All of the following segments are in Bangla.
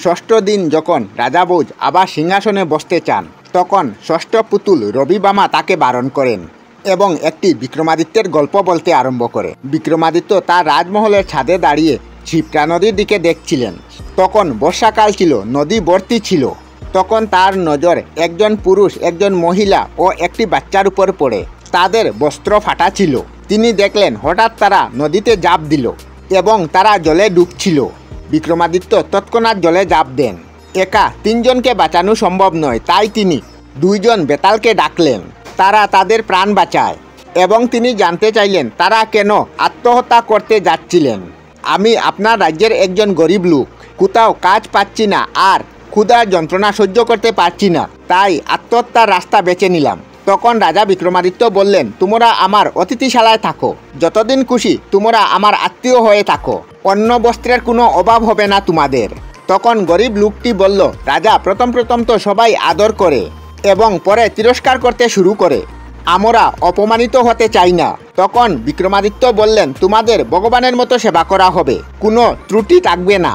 ষষ্ঠ দিন যখন রাজা ভোজ আবার সিংহাসনে বসতে চান, তখন ষষ্ঠ পুতুল রবিবামা তাকে বারণ করেন এবং একটি বিক্রমাদিত্যের গল্প বলতে আরম্ভ করে। বিক্রমাদিত্য তার রাজমহলের ছাদে দাঁড়িয়ে ক্ষিপ্রা নদীর দিকে দেখছিলেন। তখন বর্ষাকাল ছিল, নদী ভর্তি ছিল। তখন তার নজর একজন পুরুষ, একজন মহিলা ও একটি বাচ্চার উপর পড়ে। তাদের বস্ত্র ফাটা ছিল। তিনি দেখলেন হঠাৎ তারা নদীতে ঝাঁপ দিল এবং তারা জলে ডুবছিল। বিক্রমাদিত্য তৎক্ষণাৎ জলে ঝাঁপ দেন। একা তিনজনকে বাঁচানো সম্ভব নয়, তাই তিনি দুইজন বেতালকে ডাকলেন। তারা তাদের প্রাণ বাঁচায় এবং তিনি জানতে চাইলেন তারা কেন আত্মহত্যা করতে যাচ্ছিলেন। আমি আপনার রাজ্যের একজন গরিব লোক, কোথাও কাজ পাচ্ছি না আর ক্ষুধার যন্ত্রণা সহ্য করতে পারছি না, তাই আত্মহত্যার রাস্তা বেছে নিলাম। তখন রাজা বিক্রমাদিত্য বললেন, তোমরা আমার অতিথিশালায় থাকো, যতদিন খুশি তোমরা আমার আত্মীয় হয়ে থাকো, অন্য বস্ত্রের কোনো অভাব হবে না তোমাদের। তখন গরিব লোকটি বলল, রাজা, প্রথম তো সবাই আদর করে এবং পরে তিরস্কার করতে শুরু করে, আমরা অপমানিত হতে চাই না। তখন বিক্রমাদিত্য বললেন, তোমাদের ভগবানের মতো সেবা করা হবে, কোনো ত্রুটি থাকবে না।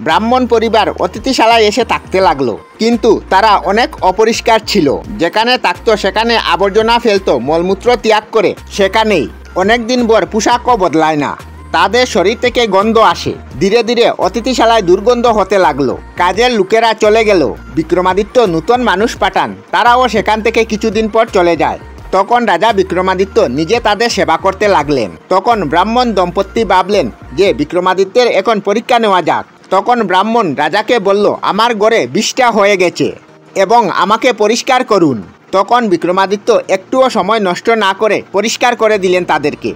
ব্রাহ্মণ পরিবার অতিথিশালায় এসে থাকতে লাগলো, কিন্তু তারা অনেক অপরিষ্কার ছিল। যেখানে থাকতো সেখানে আবর্জনা ফেলতো, মলমূত্র ত্যাগ করে সেখানেই অনেক দিন ভর পোশাকও বদলায় না। তাদের শরীর থেকে গন্ধ আসে। ধীরে ধীরে অতিথিশালায় দুর্গন্ধ হতে লাগলো। কাজের লোকেরা চলে গেল। বিক্রমাদিত্য নতুন মানুষ পাঠান, তারাও সেখান থেকে কিছুদিন পর চলে যায়। তখন রাজা বিক্রমাদিত্য নিজে তাদের সেবা করতে লাগলেন। তখন ব্রাহ্মণ দম্পতি ভাবলেন যে বিক্রমাদিত্যের এখন পরীক্ষা নেওয়া যাক। তখন ব্রাহ্মণ রাজাকে বলল, আমার ঘরে বিষটা হয়ে গেছে এবং আমাকে পরিষ্কার করুন। তখন বিক্রমাদিত্য একটুও সময় নষ্ট না করে পরিষ্কার করে দিলেন তাদেরকে।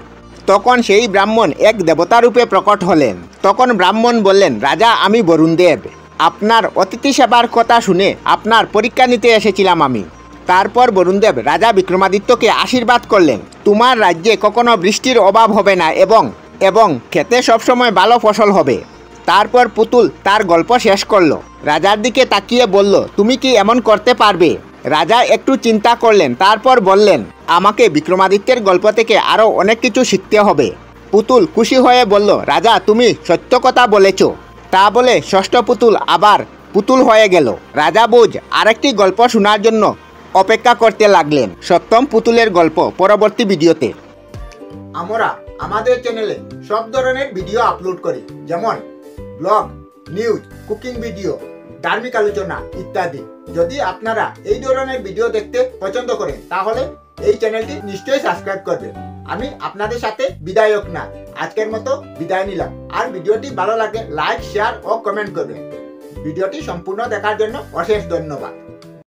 তখন সেই ব্রাহ্মণ এক দেবতারূপে প্রকট হলেন। তখন ব্রাহ্মণ বললেন, রাজা, আমি বরুণদেব, আপনার অতিথি সেবার কথা শুনে আপনার পরীক্ষা নিতে এসেছিলাম আমি। তারপর বরুণদেব রাজা বিক্রমাদিত্যকে আশীর্বাদ করলেন, তোমার রাজ্যে কখনো বৃষ্টির অভাব হবে না এবং খেতে সবসময় ভালো ফসল হবে। তারপর পুতুল তার গল্প শেষ করলো। রাজার দিকে তাকিয়ে বলল, তুমি কি এমন করতে পারবে? রাজা একটু চিন্তা করলেন, তারপর বললেন, আমাকে বিক্রমাদিত্যের গল্প থেকে আরও অনেক কিছু শিখতে হবে। পুতুল খুশি হয়ে বলল, রাজা, তুমি সত্য কথা বলেছ। তা বলে ষষ্ঠ পুতুল আবার পুতুল হয়ে গেল। রাজা ভোজ আরেকটি গল্প শোনার জন্য অপেক্ষা করতে লাগলেন। সপ্তম পুতুলের গল্প পরবর্তী ভিডিওতে। আমরা আমাদের চ্যানেলে সব ধরনের ভিডিও আপলোড করি, যেমন ব্লগ, নিউজ, কুকিং ভিডিও, ধার্মিক আলোচনা ইত্যাদি। যদি আপনারা এই ধরনের ভিডিও দেখতে পছন্দ করেন তাহলে এই চ্যানেলটি নিশ্চয়ই সাবস্ক্রাইব করবেন। আমি আপনাদের সাথে বিদায়ক না, আজকের মতো বিদায় নিলাম। আর ভিডিওটি ভালো লাগে লাইক, শেয়ার ও কমেন্ট করবেন। ভিডিওটি সম্পূর্ণ দেখার জন্য অশেষ ধন্যবাদ।